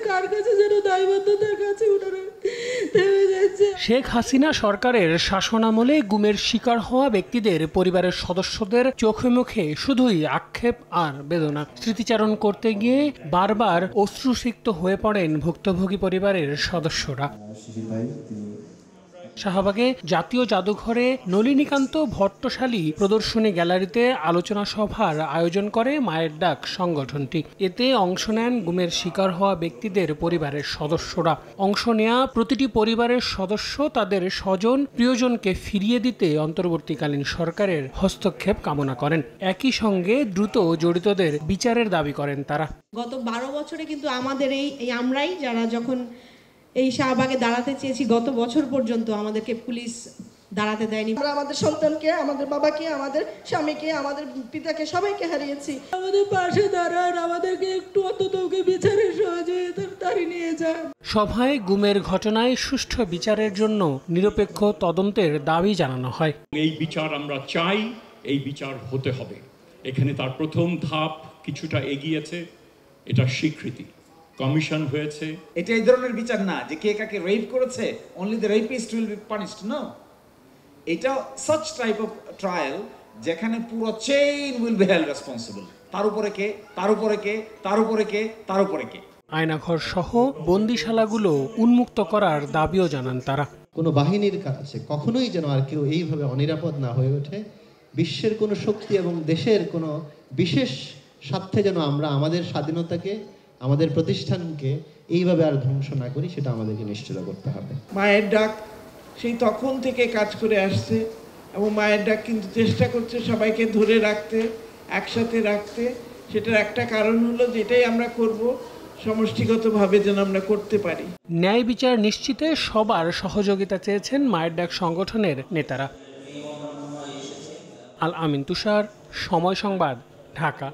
কার কাছে যেন দায়বদ্ধতার কাছে উনারা থেমে যাচ্ছে। শেখ হাসিনা সরকারের শাসনামলে গুমের শিকার হওয়া ব্যক্তিদের পরিবারের সদস্যদের চোখে মুখে শুধুই আক্ষেপ আর বেদনা। স্মৃতিচারণ করতে গিয়ে বারবার অশ্রুসিক্ত হয়ে পড়েন ভুক্তভোগী পরিবারের সদস্যরা। শাহবাগে জাতীয় জাদুঘরে নলিনীকান্ত ভট্টশালী প্রদর্শনী গ্যালারিতে আলোচনা সভার আয়োজন করে মায়ের ডাক সংগঠনটি। এতে অংশ নেন গুমের শিকার হওয়া ব্যক্তিদের পরিবারের সদস্যরা। অংশ নেওয়া প্রতিটি পরিবারের সদস্য তাদের স্বজন প্রিয়জনকে ফিরিয়ে দিতে অন্তর্বর্তীকালীন সরকারের হস্তক্ষেপ কামনা করেন। একই সঙ্গে দ্রুত জড়িতদের বিচারের দাবি করেন তারা। গত 12 বছরে কিন্তু আমাদের এই আমরাই যারা যখন এই শাহবাগে দাঁড়াতে চেয়েছি, গত বছর পর্যন্ত আমাদেরকে পুলিশ দাঁড়াতে দেয়নি। আমরা আমাদের সন্তানকে, আমাদের বাবাকে, আমাদের স্বামীকে, আমাদের পিতাকে সবাইকে হারিয়েছি। আমাদের পাশে দাঁড়ান, আমাদেরকে একটু অন্তত বিচারের সহযোগিতার তারি নিয়ে যান। সভায় গুমের ঘটনায় সুষ্ঠু বিচারের জন্য নিরপেক্ষ তদন্তের দাবি জানানো হয়। এই বিচার আমরা চাই, এই বিচার হতে হবে। এখানে তার প্রথম ধাপ কিছুটা এগিয়েছে, এটা স্বীকৃতি। কমিশন হয়েছে। এটা এই ধরনের বিচার না যে কে কাকে রেপ করেছে, only the rapist will be punished. No, এটা সাচ টাইপ অফ ট্রায়াল যেখানে পুরো chain will be held responsible. তার উপরে কে, তার উপরে কে, তার উপরে কে, তার উপরে কে। আয়নাঘর সহ বন্দিশালাগুলো উন্মুক্ত করার দাবিও জানান তারা। কোনো বাহিনীর কাছে কখনোই যেন আর কেউ এইভাবে অনিরাপদ না হয়ে ওঠে। বিশ্বের কোনো শক্তি এবং দেশের কোনো বিশেষ স্বার্থে যেন আমরা আমাদের স্বাধীনতাকে, আমাদের প্রতিষ্ঠানকে এইভাবে আর ধ্বংস না করি, সেটা আমাদেরকে নিশ্চিত করতে হবে। মায়ের ডাক সেই তখন থেকে কাজ করে আসছে এবং মায়ের ডাক কিন্তু চেষ্টা করছে সবাইকে ধরে রাখতে, একসাথে রাখতে। সেটার একটা কারণ হলো যেটাই আমরা করব সমষ্টিগতভাবে যেন আমরা করতে পারি। ন্যায় বিচার নিশ্চিতে সবার সহযোগিতা চেয়েছেন মায়ের ডাক সংগঠনের নেতারা। আল আমিন তুষার, সময় সংবাদ, ঢাকা।